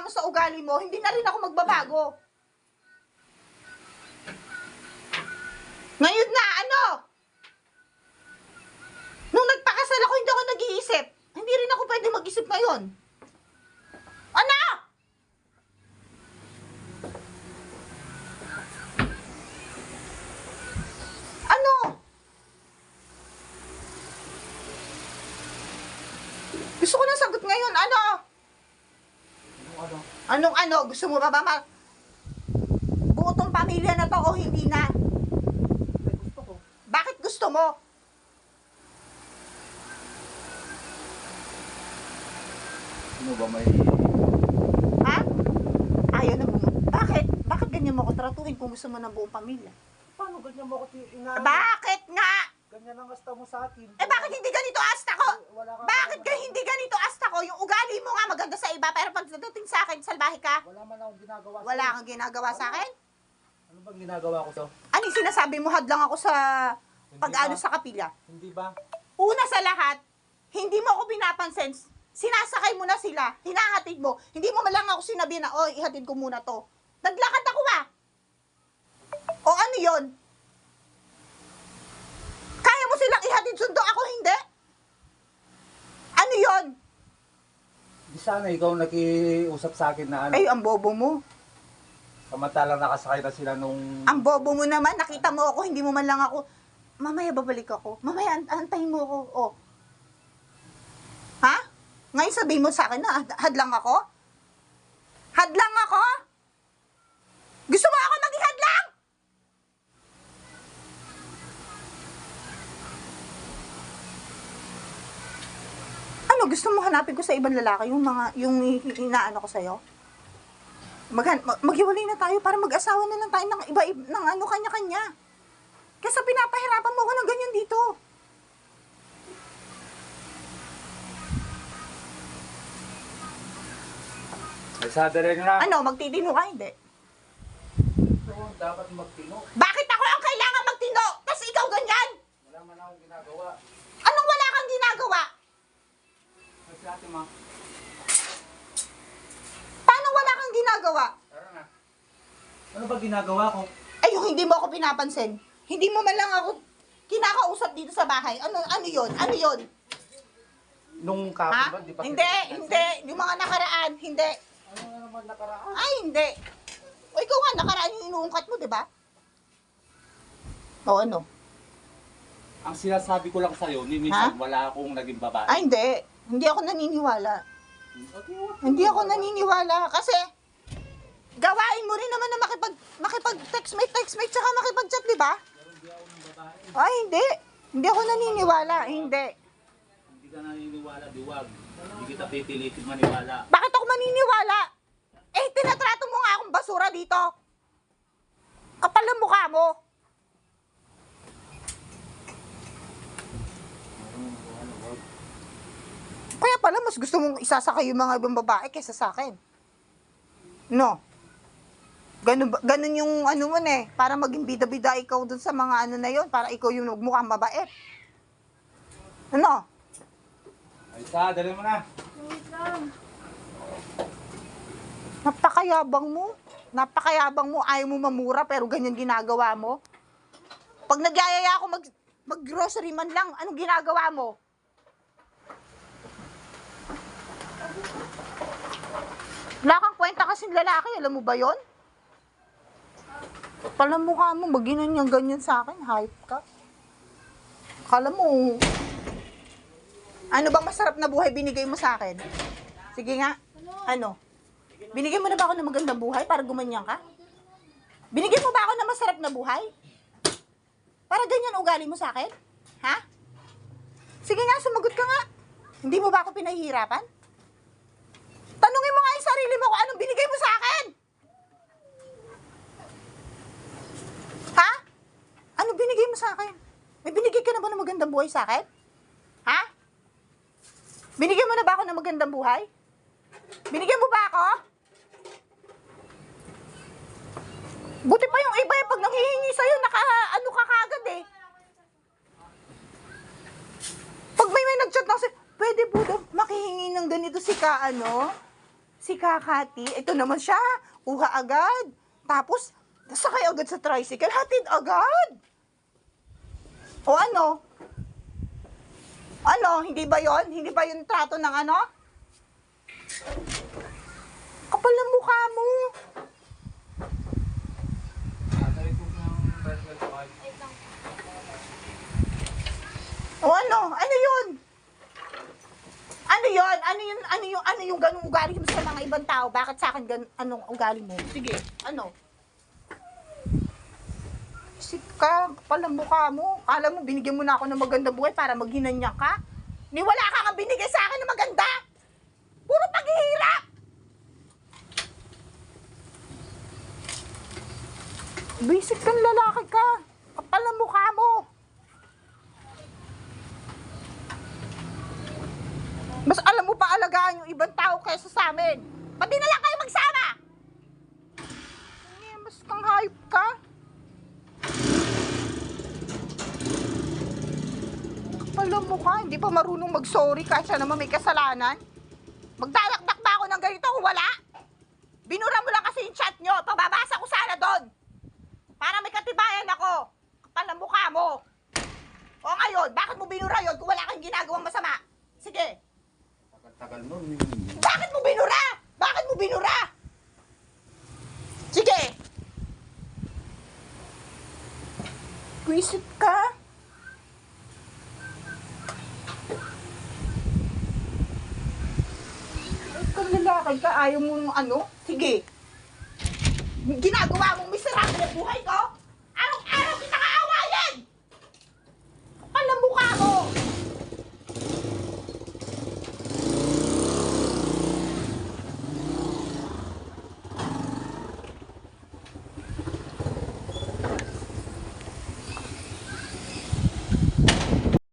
mo sa ugali mo, hindi na rin ako magbabago. Ngayon na, ano? Nung nagpakasal ako, hindi ako nag-iisip. Hindi rin ako pwede mag-isip ngayon. Ano? Ano? Gusto ko ng sagot ngayon. Ano? Anong ano? Gusto mo ba buo tong pamilya na to o hindi na? Gusto ko. Bakit gusto mo? Sino ba may... Ha? Ayaw na mo. Bakit? Bakit ganyan mo ko tratuhin kung gusto mo ng buong pamilya? Paano ganyan mo ako Bakit nga? Ganyan ang asta mo sa akin. Eh bakit hindi ganito asta ko? Wala ka. Bakit ka hindi ganito asta ko? Yung ugali mo nga maganda sa iba pero pagdating sa akin, salbahe ka? Wala man akong ginagawa. Wala kang ginagawa sa akin? Ano bang ginagawa ko to? Ano yung sinasabi mo? Hadlang ako sa Hindi pag-ano ba? sa kapila. Hindi ba? Una sa lahat, hindi mo ako pinapansin. Sinasakay mo na sila. Hinahatid mo. Hindi mo man lang ako sinabi na, oh, ihatid ko muna to. Naglakad ako O ano yon? Kaya mo silang ihatid sundo, ako hindi? Ano yon? Di sana ikaw nakiusap sa akin na ano. Ay, ang bobo mo. Samantalang nakasakay na sila nung... Ang bobo mo naman, nakita mo ako, hindi mo man lang ako, mamaya babalik ako. Mamaya, antayin mo ako. Oh. Ha? Ngayon sabihin mo sa akin na hadlang ako? Hadlang ako? Gusto mo ako maging hadlang? Ano, gusto mo hanapin ko sa ibang lalaki yung inaano ko sa'yo? Maghiwalay na tayo para mag-asawa na lang tayo ng iba ng ano kanya-kanya. Kasi pinapahirapan mo ko ng ganyan dito. Ay, sadari na. Ano, magtitino ka, hindi? Oo, dapat magtino. Bakit ako ang kailangan magtino? Tapos ikaw ganyan? Wala man akong ginagawa. Anong wala kang ginagawa? Kasi ate ma. Paano wala kang ginagawa? Tara na. Ano ba ginagawa ko? Ay, yung hindi mo ako pinapansin. Hindi mo man lang ako kinakausap dito sa bahay. Ano yon? Ano yon? Nung Ha? kapon ba? Di pa Hindi. Yung mga nakaraan, hindi. Ano nga naman nakaraan? Ay, hindi. O ikaw nga, nakaraan yung inuungkat mo, di ba? O ano? Ang sinasabi ko lang sa'yo, ni minsan wala akong naging babae. Ay, hindi. Hindi ako naniniwala. Hindi ako naniniwala kasi gawain mo rin naman na makipag-textmate, tsaka makipag-chat, di ba? Ay, hindi. Hindi ako naniniwala. Hindi. Hindi ka naniniwala, diwag. Hindi kita pipilitin maniwala. Bakit ako maniniwala? Eh, tinatrato mo nga akong basura dito. Kapal ang mukha mo. Kaya pala, mas gusto mong isasakay yung mga ibang babae kaysa sa akin. No? Ganun yung ano mo eh. Para maging bida-bida ikaw dun sa mga ano na yon, para ikaw yung mukhang mabait. Ano? Ay, dali mo na. Napakayabang mo. Napakayabang mo. Ayaw mo mamura pero ganyan ginagawa mo. Pag nagyayaya ako mag-grocery man lang, anong ginagawa mo? Wala kang kwenta kasing lalaki, alam mo ba yon? Pala mukha mo, ganyan sa akin, hype ka. Akala mo, ano bang masarap na buhay binigay mo sa akin? Sige nga, ano? Binigyan mo na ba ako ng magandang buhay para gumanyan ka? Binigyan mo ba ako ng masarap na buhay? Para ganyan ugali mo sa akin? Ha? Sige nga, sumagot ka nga. Hindi mo ba ako pinahihirapan? Tanungin mo nga yung sarili mo kung anong binigay mo sa akin. Ha? Ano binigay mo sa akin? May binigay ka na ba ng magandang buhay sa akin? Ha? Binigyan mo na ba ako ng magandang buhay? Binigyan mo ba ako? Buti pa yung iba pag nanghihingi sa'yo, ano ka kagad eh. Pag may nag-chat lang sa'yo, pwede po daw makihingi ng ganito si Si Kakati, ito naman siya, kuha agad. Tapos, sakay agad sa tricycle, hatid agad. O ano? Ano, hindi ba yon? Hindi ba yung trato ng ano? Kapal ng mukha mo. O ano? Ano yun? Ano yun? Ano yung ganung ugali mo sa mga ibang tao? Bakit sa akin anong ugali mo? Sige, ano? Isip ka, kapal ang mukha mo. Kala mo, binigyan mo na ako ng magandang buhay para maghinanya ka? Ni wala ka nga binigay sa akin ng maganda. Puro paghihirap. Basic kang lalaki ka. Kapal ang mukha mo. Mas alam mo pa alagaan yung ibang tao kaysa sa amin. Pati na lang kayo magsama. Mas kang hayop ka. Alam mo ka, hindi pa marunong mag-sorry kahit siya naman may kasalanan. Magdadakdak ba ako ng ganito kung wala? Binura mo lang kasi yung chat nyo. Pababasa ko sana doon. Para may katibayan ako. Kapal ang mukha mo. O ngayon, bakit mo binura yun kung wala kang ginagawang masama? Sige. Tagal mo. Bakit mo binura? Bakit mo binura? Sige. Pwisit ka. Kung lalaki ka, ayaw mo ano? Sige. Ginagawa mong miserable ang buhay ko?